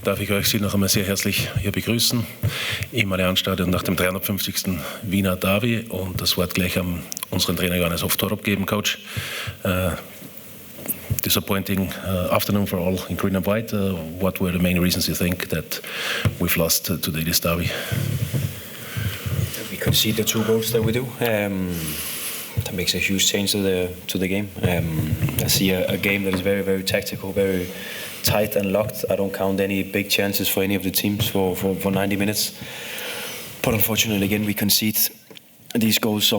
darf ich Sie noch einmal sehr herzlich hier begrüßen im Allianzstadion nach dem 350. Wiener Derby und das Wort gleich an unseren Trainer Johannes Hoftorp geben, Coach. Disappointing afternoon for all in green and white. What were the main reasons you think that we've lost today this derby? We concede the 2 goals that we do. That makes a huge change to the game. I see a game that is very, very tactical, very tight and locked. I don't count any big chances for any of the teams for 90 minutes. But unfortunately, again, we concede these goals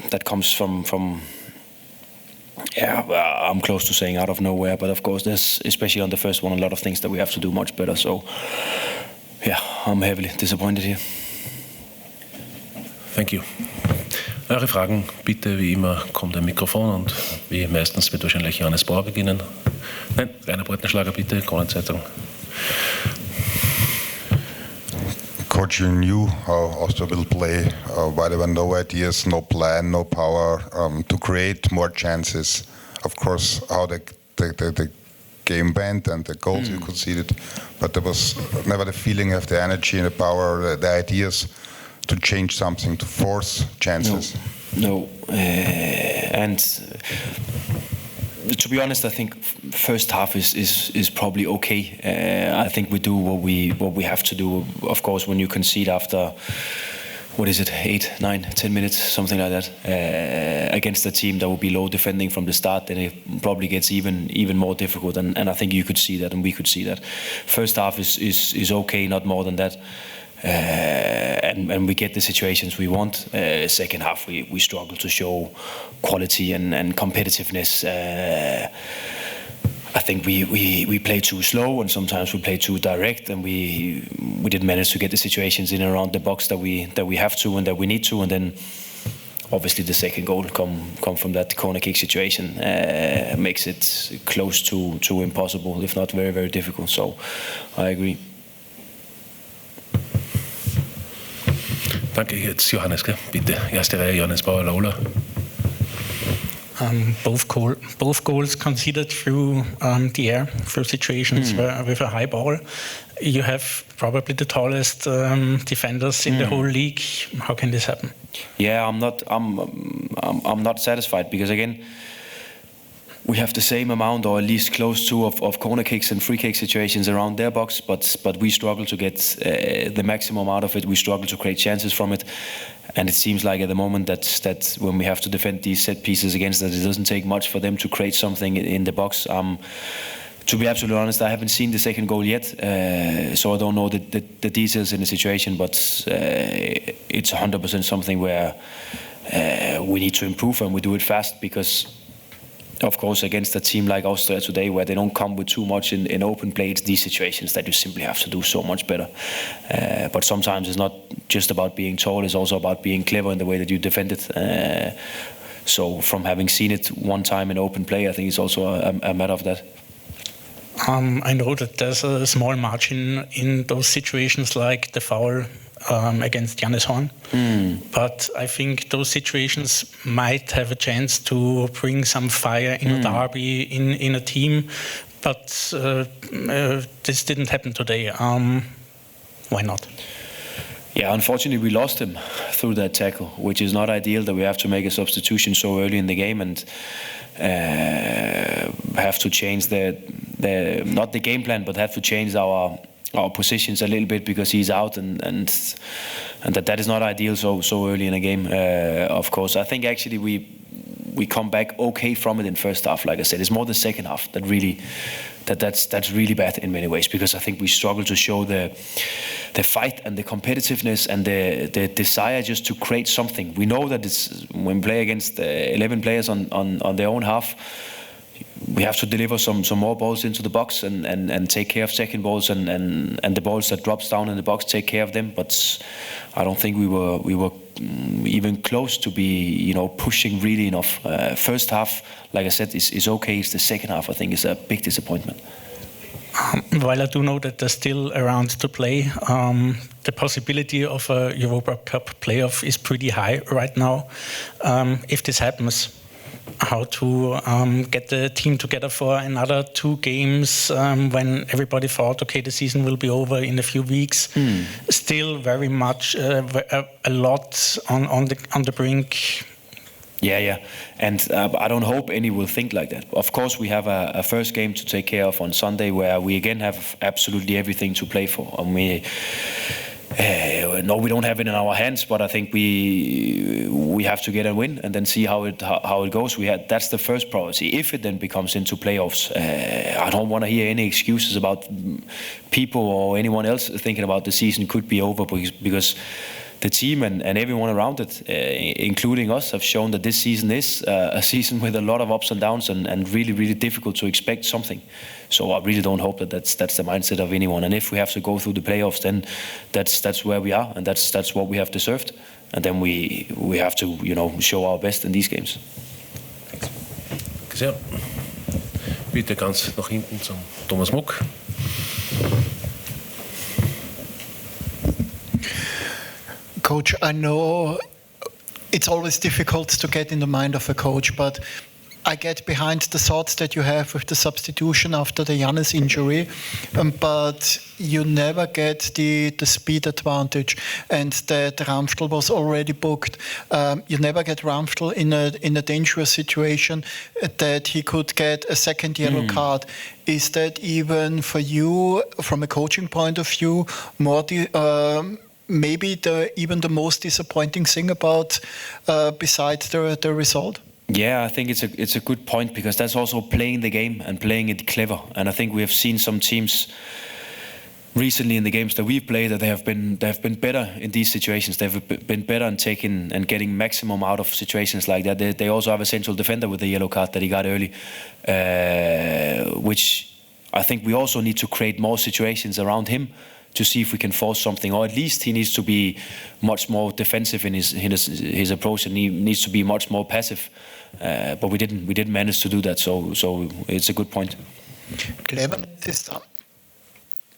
that comes from I'm close to saying out of nowhere. But of course, there's, especially on the first one, a lot of things that we have to do much better. So, I'm heavily disappointed here. Thank you. Eure Fragen bitte, wie immer, kommt ein Mikrofon und wie meistens wird wahrscheinlich Johannes Bauer beginnen. Nein, Rainer Breitenschlager bitte, Kronenzeitung. Coach, you knew how Austria will play, why there were no ideas, no plan, no power to create more chances. Of course, how the game went and the goals you conceded, but there was never the feeling of the energy and the power, the ideas to change something, to force chances. No. And to be honest, I think first half is probably okay. I think we do what we have to do. Of course, when you concede after 8, 9, 10 minutes, something like that, against a team that will be low defending from the start, then it probably gets even more difficult. And I think you could see that, and we could see that. First half is okay, not more than that. And we get the situations we want. Second half, we struggle to show quality and competitiveness. I think we play too slow, and sometimes we play too direct, and we didn't manage to get the situations in and around the box that we have to and that we need to. And then obviously the second goal come from that corner kick situation, makes it close to impossible, if not very, very difficult. So I agree. Danke, jetzt Johannes, bitte. Erste Reihe, Johannes Bauer, Lola. Both goals conceded through the air, through situations with a high ball. You have probably the tallest defenders in the whole league. How can this happen? Yeah, I'm not satisfied because again, we have the same amount, or at least close to, of corner kicks and free kick situations around their box, but we struggle to get the maximum out of it. We struggle to create chances from it, and it seems like at the moment that when we have to defend these set pieces against us, it doesn't take much for them to create something in the box. To be absolutely honest, I haven't seen the second goal yet, so I don't know the details in the situation, but it's 100% something where we need to improve, and we do it fast because, of course, against a team like Austria today, where they don't come with too much in open play, it's these situations that you simply have to do so much better. But sometimes it's not just about being tall, it's also about being clever in the way that you defend it. So from having seen it one time in open play, I think it's also a matter of that. I know that there's a small margin in those situations like the foul against Jannes Horn. But I think those situations might have a chance to bring some fire in a derby, in a team. But this didn't happen today. Why not? Yeah, unfortunately, we lost him through that tackle, which is not ideal that we have to make a substitution so early in the game and have to change not the game plan, but have to change our positions a little bit because he's out and that is not ideal so early in a game. Of course, I think actually we come back okay from it in first half. Like I said, it's more the second half that really that's really bad in many ways, because I think we struggle to show the fight and the competitiveness and the desire just to create something. We know that it's when we play against 11 players on their own half, we have to deliver some more balls into the box and take care of second balls and the balls that drops down in the box, take care of them. But I don't think we were even close to be pushing really enough. First half, like I said, is okay. It's the second half, I think, is a big disappointment. While I do know that there's still a round to play, the possibility of a Europa Cup playoff is pretty high right now. If this happens, how to get the team together for another 2 games when everybody thought, okay, the season will be over in a few weeks. Still very much a lot on the brink. Yeah, and I don't hope any will think like that. Of course, we have a first game to take care of on Sunday, where we again have absolutely everything to play for. And no, we don't have it in our hands, but I think we have to get a win and then see how it goes. That's the first priority. If it then becomes into playoffs, I don't want to hear any excuses about people or anyone else thinking about the season could be over, because the team and everyone around it, including us, have shown that this season is a season with a lot of ups and downs and really, really difficult to expect something. So I really don't hope that that's the mindset of anyone. And if we have to go through the playoffs, then that's where we are, and that's what we have deserved. And then we have to, show our best in these games. Danke sehr. Bitte ganz nach hinten zum Thomas Muck. Coach, I know it's always difficult to get in the mind of a coach, but I get behind the thoughts that you have with the substitution after the Jannes injury, but you never get the speed advantage, and that Ramstl was already booked. You never get Ramstl in a dangerous situation that he could get a second yellow card. Is that even for you, from a coaching point of view, more maybe even the most disappointing thing about besides the result? Yeah, I think it's a good point, because that's also playing the game and playing it clever. And I think we have seen some teams recently in the games that we've played that they have been better in these situations. They've been better in taking and getting maximum out of situations like that. They also have a central defender with the yellow card that he got early, which I think we also need to create more situations around him to see if we can force something, or at least he needs to be much more defensive in his approach, and he needs to be much more passive. But we didn't manage to do that. So it's a good point.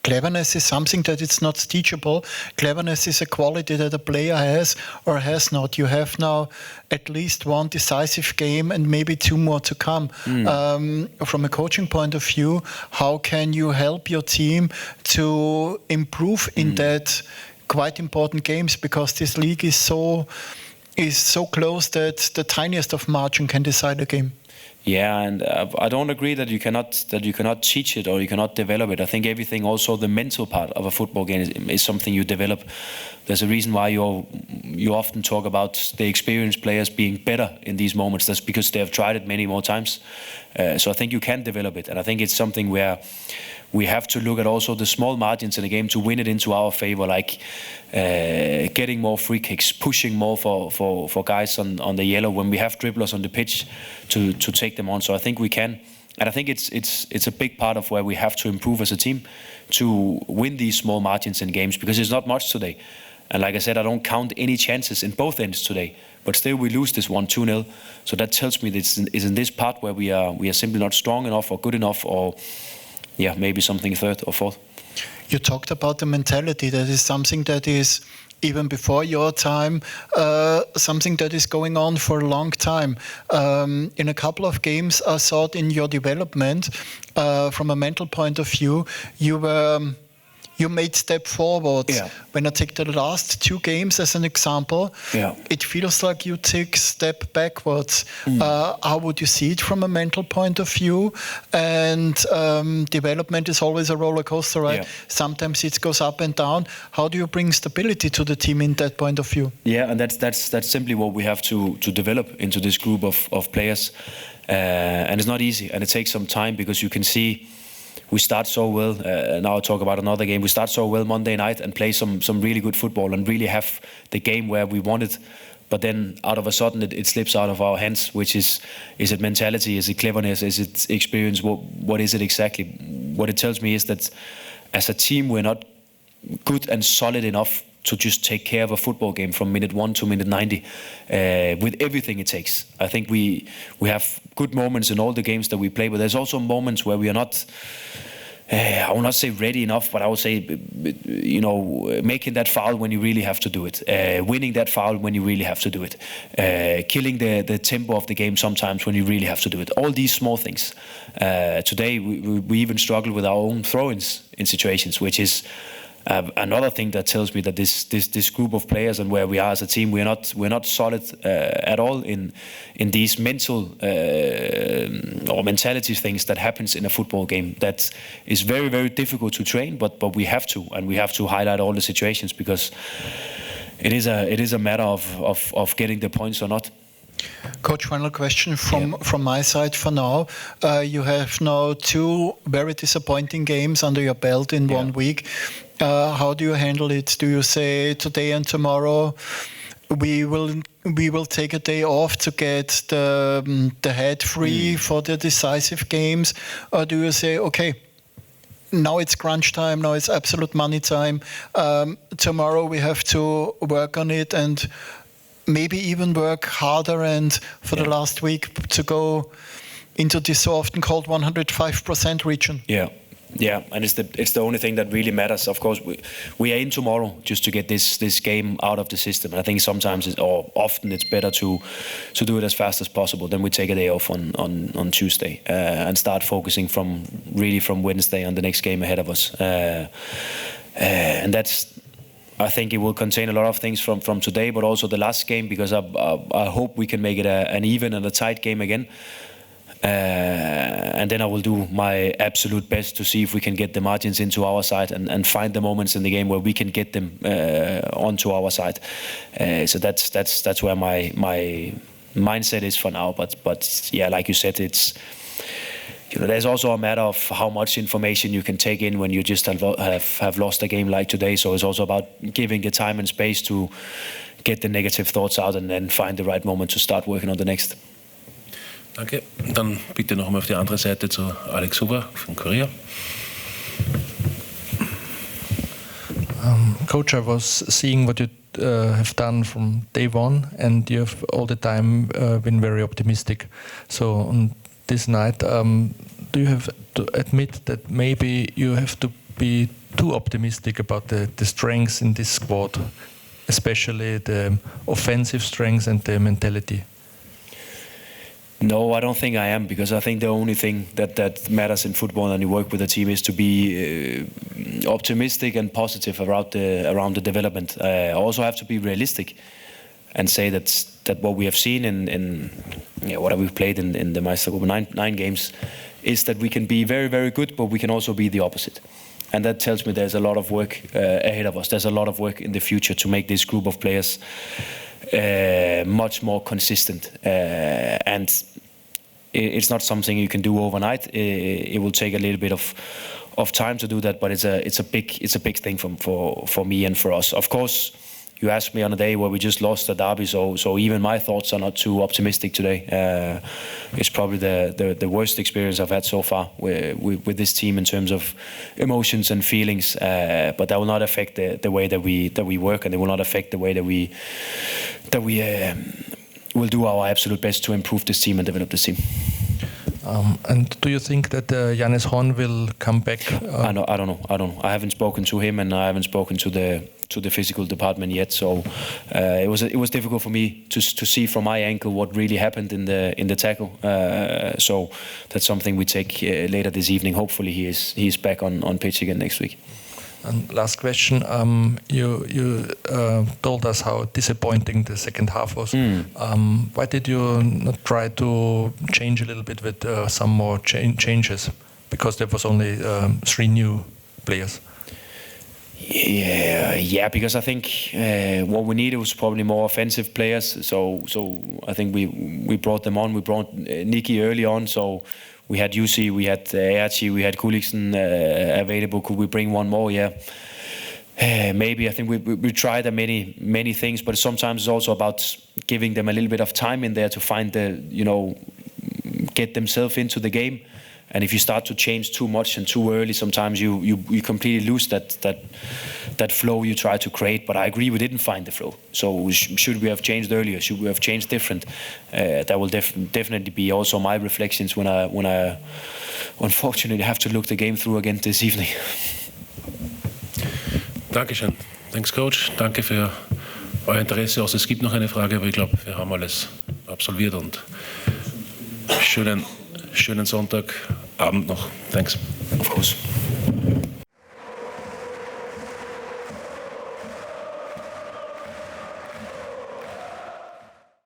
Cleverness is something that it's not teachable. Cleverness is a quality that a player has or has not. You have now at least one decisive game and maybe 2 more to come. From a coaching point of view, how can you help your team to improve in that quite important games? Because this league is so close that the tiniest of margin can decide a game. Yeah, and I don't agree that you cannot teach it or you cannot develop it. I think everything, also the mental part of a football game, is something you develop. There's a reason why you often talk about the experienced players being better in these moments. That's because they have tried it many more times. So I think you can develop it, and I think it's something where we have to look at also the small margins in the game to win it into our favor, like getting more free kicks, pushing more for guys on the yellow when we have dribblers on the pitch to take them on. So I think we can, and I think it's a big part of where we have to improve as a team to win these small margins in games, because it's not much today. And like I said, I don't count any chances in both ends today, but still we lose this 1-2-0. So that tells me that it's in this part where we are simply not strong enough or good enough, or maybe something third or fourth. You talked about the mentality. That is something that is, even before your time, something that is going on for a long time. In a couple of games, I thought in your development, from a mental point of view, you made step forward. Yeah. When I take the last 2 games as an example, it feels like you take step backwards. How would you see it from a mental point of view? And development is always a roller coaster, right? Yeah. Sometimes it goes up and down. How do you bring stability to the team in that point of view? Yeah, and that's simply what we have to develop into this group of players. And it's not easy, and it takes some time, because you can see we start so well. Now I'll talk about another game. We start so well Monday night and play some really good football and really have the game where we want it. But then out of a sudden it slips out of our hands, which is it mentality? Is it cleverness? Is it experience? What is it exactly? What it tells me is that as a team we're not good and solid enough to just take care of a football game from minute 1 to minute 90 with everything it takes. I think we have good moments in all the games that we play, but there's also moments where we are not I will not say ready enough, but I would say, making that foul when you really have to do it, winning that foul when you really have to do it, killing the tempo of the game sometimes when you really have to do it. All these small things. Today we even struggle with our own throw-ins in situations, which is another thing that tells me that this group of players and where we are as a team, we're not solid at all in these mental or mentality things that happens in a football game. That is very, very difficult to train, but we have to, and we have to highlight all the situations because it is a matter of getting the points or not. Coach, final question from my side for now. You have now 2 very disappointing games under your belt in 1 week. How do you handle it? Do you say today and tomorrow we will take a day off to get the head free for the decisive games, or do you say, okay, now it's crunch time, now it's absolute money time, tomorrow we have to work on it and maybe even work harder, and for the last week to go into this so often called 105% region? Yeah, and it's the only thing that really matters. Of course, we aim tomorrow just to get this game out of the system. And I think sometimes often it's better to do it as fast as possible. Then we take a day off on Tuesday and start focusing from Wednesday on the next game ahead of us. And that's, I think it will contain a lot of things from today, but also the last game, because I hope we can make it an even and a tight game again. And then I will do my absolute best to see if we can get the margins into our side and find the moments in the game where we can get them onto our side. So that's where my mindset is for now. But yeah, like you said, it's there's also a matter of how much information you can take in when you just have lost a game like today. So it's also about giving the time and space to get the negative thoughts out and then find the right moment to start working on the next. Danke. Dann bitte noch einmal auf die andere Seite zu Alex Huber von Korea. Coach, I was seeing what you have done from day one, and you have all the time been very optimistic. So on this night, do you have to admit that maybe you have to be too optimistic about the strengths in this squad, especially the offensive strengths and the mentality? No, I don't think I am, because I think the only thing that matters in football and you work with a team is to be optimistic and positive around the development. I also have to be realistic and say that what we have seen in what we've played in the Meistergruppe 9 games is that we can be very, very good, but we can also be the opposite. And that tells me there's a lot of work ahead of us. There's a lot of work in the future to make this group of players much more consistent, and it's not something you can do overnight. It will take a little bit of time to do that, but it's a big thing for me and for us. Of course, you asked me on a day where we just lost the derby, so even my thoughts are not too optimistic today. It's probably the worst experience I've had so far with this team in terms of emotions and feelings. But that will not affect the way that we work, and it will not affect the way that we will do our absolute best to improve this team and develop this team. And do you think that Jannes Horn will come back? I don't know. I haven't spoken to him, and I haven't spoken to the physical department yet. So it was difficult for me to see from my ankle what really happened in the tackle. So that's something we take later this evening. Hopefully he is back on pitch again next week. And last question, you told us how disappointing the second half was. Why did you not try to change a little bit with some more changes? Because there was only 3 new players. Yeah, because I think what we needed was probably more offensive players. So I think we brought them on. We brought Nicky early on, so we had Jussi, we had Erci, we had Kuliksen available. Could we bring one more? Yeah. Maybe. I think we tried many things, but sometimes it's also about giving them a little bit of time in there to find get themselves into the game. And if you start to change too much and too early, sometimes you completely lose that flow you try to create. But I agree, we didn't find the flow. So should we have changed earlier? Should we have changed different? That will definitely be also my reflections when I unfortunately have to look the game through again this evening. Dankeschön. Thanks, Coach. Danke für euer Interesse. Also, es gibt noch eine Frage, aber ich glaube, wir haben alles absolviert und schönen Sonntagabend noch. Thanks. Of course.